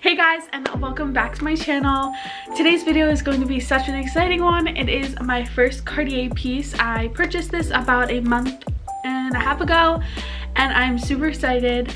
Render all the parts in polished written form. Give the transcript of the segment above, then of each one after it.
Hey guys, and welcome back to my channel. Today's video is going to be such an exciting one. It is my first Cartier piece. I purchased this about a month and a half ago and I'm super excited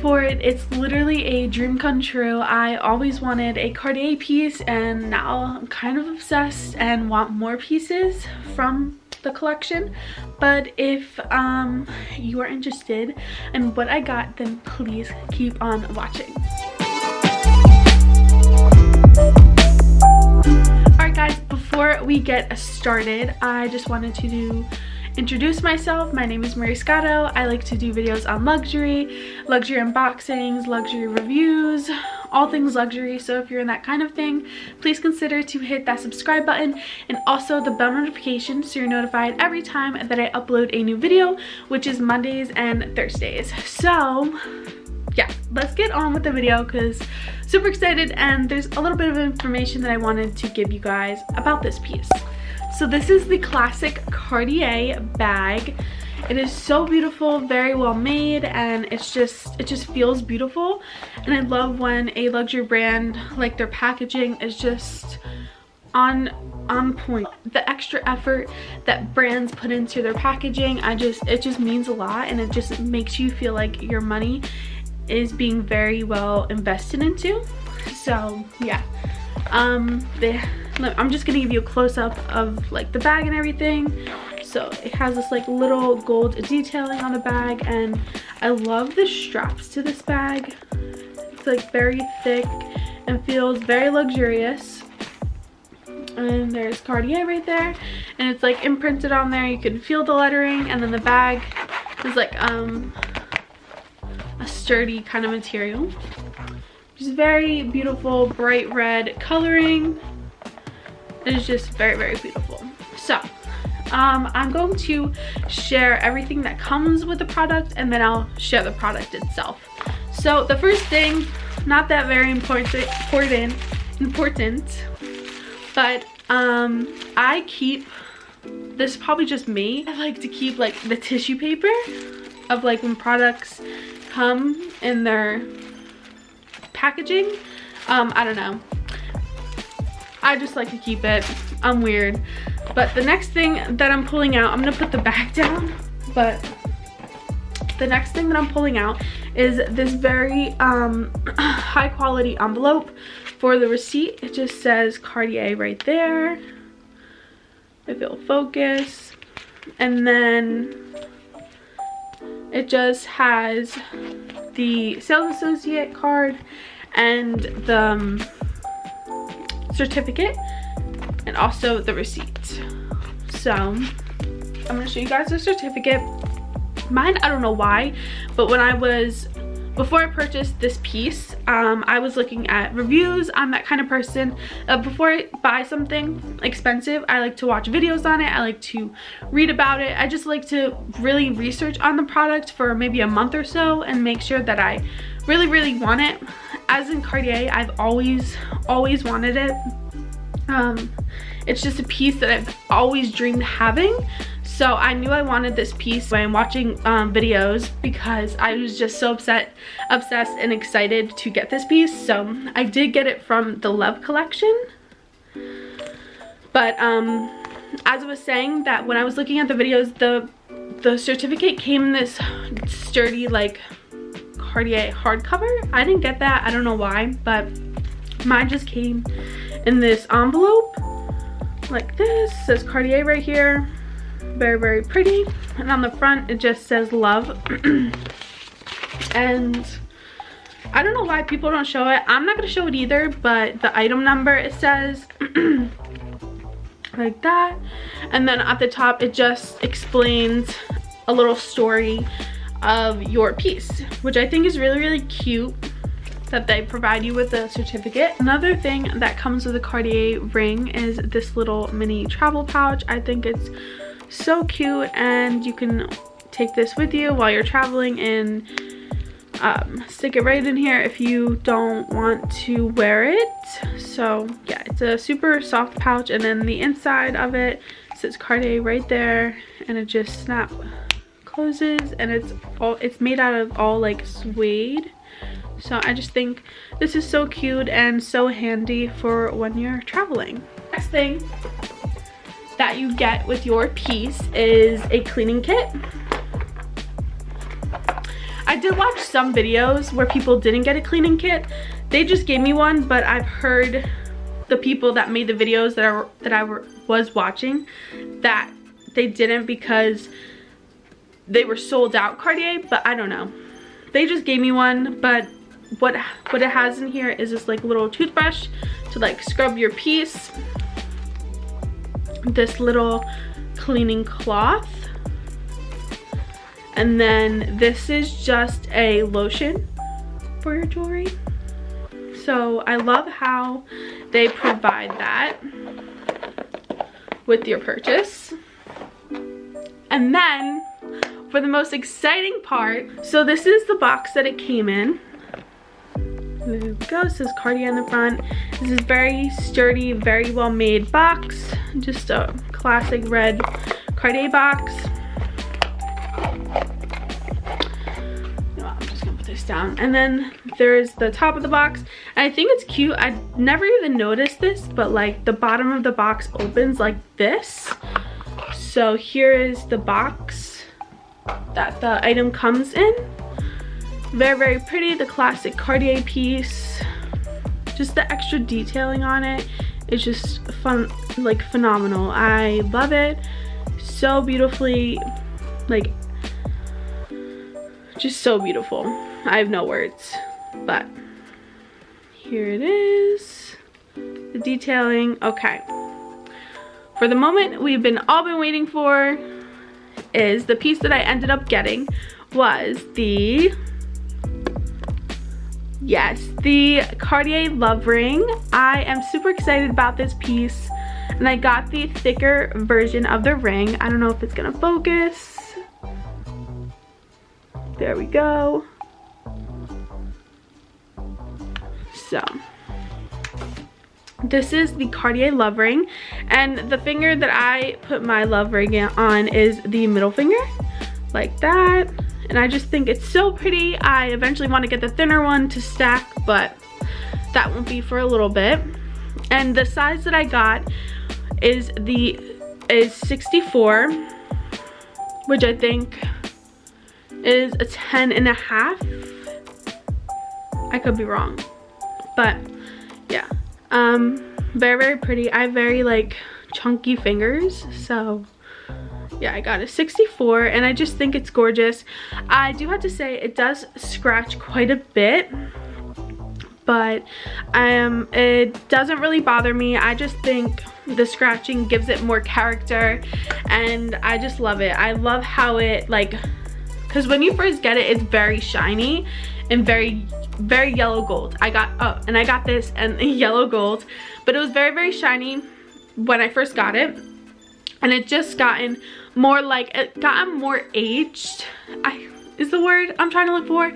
for it. It's literally a dream come true. I always wanted a Cartier piece and now I'm kind of obsessed and want more pieces from the collection. But if you are interested in what I got, then please keep on watching. Alright guys, before we get started, I just wanted to introduce myself. My name is Scotto. I like to do videos on luxury unboxings, luxury reviews, all things luxury. So if you're in that kind of thing, please consider to hit that subscribe button and also the bell notification so you're notified every time that I upload a new video, which is Mondays and Thursdays. So yeah, let's get on with the video because super excited, and there's a little bit of information that I wanted to give you guys about this piece. So this is the classic Cartier bag. It is so beautiful, very well made, and it just feels beautiful. And I love when a luxury brand, like, their packaging is just on point. The extra effort that brands put into their packaging, it just means a lot, and it just makes you feel like your money is being very well invested into. So yeah, I'm just gonna give you a close-up of like the bag and everything. So it has this like little gold detailing on the bag, and I love the straps to this bag. It's like very thick and feels very luxurious. And there's Cartier right there, and it's like imprinted on there. You can feel the lettering, and then the bag is like a sturdy kind of material. Just very beautiful bright red coloring. It is just very, very beautiful. So I'm going to share everything that comes with the product, and then I'll share the product itself. So the first thing, not that very important, but I keep, this is probably just me, I like to keep like the tissue paper of like when products come in their packaging. I don't know, I just like to keep it. I'm weird. But the next thing that I'm pulling out, I'm gonna put the bag down, but the next thing that I'm pulling out is this very high quality envelope for the receipt. It just says Cartier right there, if it'll focus, and then it just has the sales associate card and the certificate, and also the receipt. So I'm gonna show you guys the certificate. Mine, I don't know why, but before I purchased this piece, I was looking at reviews. I'm that kind of person. Before I buy something expensive, I like to watch videos on it. I like to read about it. I just like to really research on the product for maybe a month or so and make sure that I really, really want it. As in Cartier, I've always wanted it. It's just a piece that I've always dreamed having. So I knew I wanted this piece when watching videos, because I was just so obsessed and excited to get this piece. So I did get it from the Love collection. But as I was saying, that when I was looking at the videos, the certificate came in this sturdy like Cartier hardcover. I didn't get that. I don't know why, but mine just came in this envelope like this. It says Cartier right here. Very, very pretty. And on the front it just says Love. And I don't know why people don't show it. I'm not gonna show it either, but the item number, it says like that, and then at the top it just explains a little story of your piece, which I think is really, really cute that they provide you with a certificate. Another thing that comes with a Cartier ring is this little mini travel pouch. I think it's so cute, and you can take this with you while you're traveling and stick it right in here if you don't want to wear it. So yeah, it's a super soft pouch, and then the inside of it says Cartier right there, and it just snap closes, and it's made out of all like suede. So I just think this is so cute and so handy for when you're traveling. Next thing that you get with your piece is a cleaning kit. I did watch some videos where people didn't get a cleaning kit. They just gave me one, but I've heard the people that made the videos that I was watching that they didn't because they were sold out Cartier, but I don't know. They just gave me one, but what it has in here is this like little toothbrush to like scrub your piece, this little cleaning cloth, and then this is just a lotion for your jewelry. So I love how they provide that with your purchase. And then for the most exciting part, so this is the box that it came in. There we go. It says Cartier on the front. This is very sturdy, very well made box. Just a classic red Cartier box. I'm just gonna put this down. And then there's the top of the box. And I think it's cute. I never even noticed this, but like the bottom of the box opens like this. So here is the box that the item comes in. Very, very pretty. The classic Cartier piece. Just the extra detailing on it is just fun, like phenomenal. I love it. So beautifully, like, just so beautiful. I have no words, but here it is. The detailing. Okay. For the moment we've all been waiting for is the piece that I ended up getting was the Cartier love ring. I am super excited about this piece, and I got the thicker version of the ring. I don't know if it's gonna focus. There we go. So this is the Cartier love ring, and the finger that I put my love ring on is the middle finger, like that. And I just think it's so pretty. I eventually want to get the thinner one to stack, but that won't be for a little bit. And the size that I got is 64, which I think is a 10.5. I could be wrong, but yeah. Very, very pretty. I have very like chunky fingers, so yeah, I got a 64, and I just think it's gorgeous. I do have to say it does scratch quite a bit, but it doesn't really bother me. I just think the scratching gives it more character, and I just love it. I love how it, like, because when you first get it, it's very shiny and very yellow gold. I got this and yellow gold, but it was very, very shiny when I first got it, and it just gotten more like, it gotten more aged, is the word I'm trying to look for.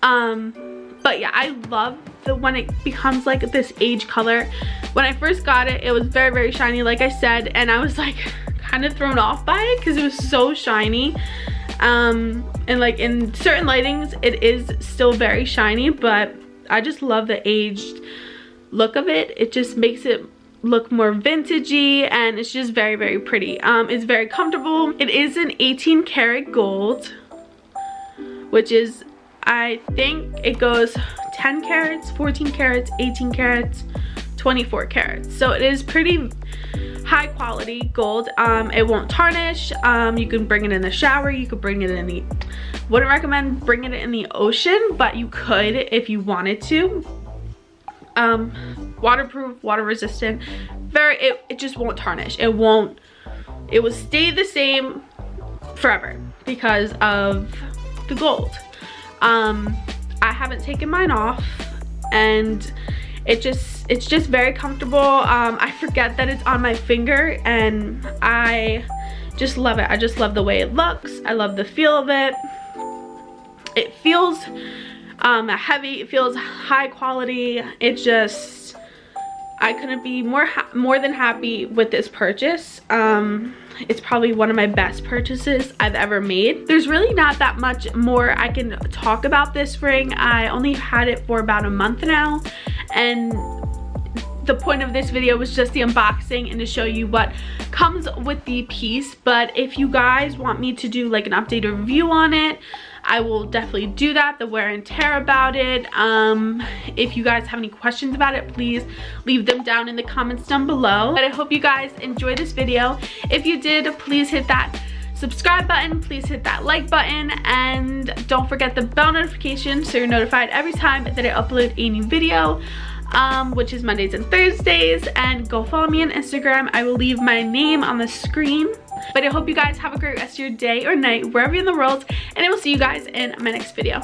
But yeah, I love when it becomes like this age color. When I first got it, it was very, very shiny, like I said, and I was like kind of thrown off by it because it was so shiny. And like in certain lightings it is still very shiny, but I just love the aged look of it. It just makes it look more vintagey, and it's just very, very pretty. It's very comfortable. It is an 18 karat gold, which is, I think it goes 10 carats, 14 carats, 18 carats, 24 carats. So it is pretty high quality gold. It won't tarnish. You can bring it in the shower, you could bring it in the, wouldn't recommend bringing it in the ocean, but you could if you wanted to. Waterproof, water resistant, it just won't tarnish. It will stay the same forever because of the gold. I haven't taken mine off, and it's just very comfortable. I forget that it's on my finger, and I just love it. I just love the way it looks. I love the feel of it. It feels heavy, it feels high quality. It just, I couldn't be more than happy with this purchase. It's probably one of my best purchases I've ever made. There's really not that much more I can talk about this ring. I only had it for about a month now, and the point of this video was just the unboxing and to show you what comes with the piece. But if you guys want me to do like an updated review on it, I will definitely do that, the wear and tear about it. If you guys have any questions about it, please leave them down in the comments down below. But I hope you guys enjoyed this video. If you did, please hit that subscribe button, please hit that like button, and don't forget the bell notification so you're notified every time that I upload a new video, which is Mondays and Thursdays. And go follow me on Instagram. I will leave my name on the screen. But I hope you guys have a great rest of your day or night, wherever you're in the world, and I will see you guys in my next video.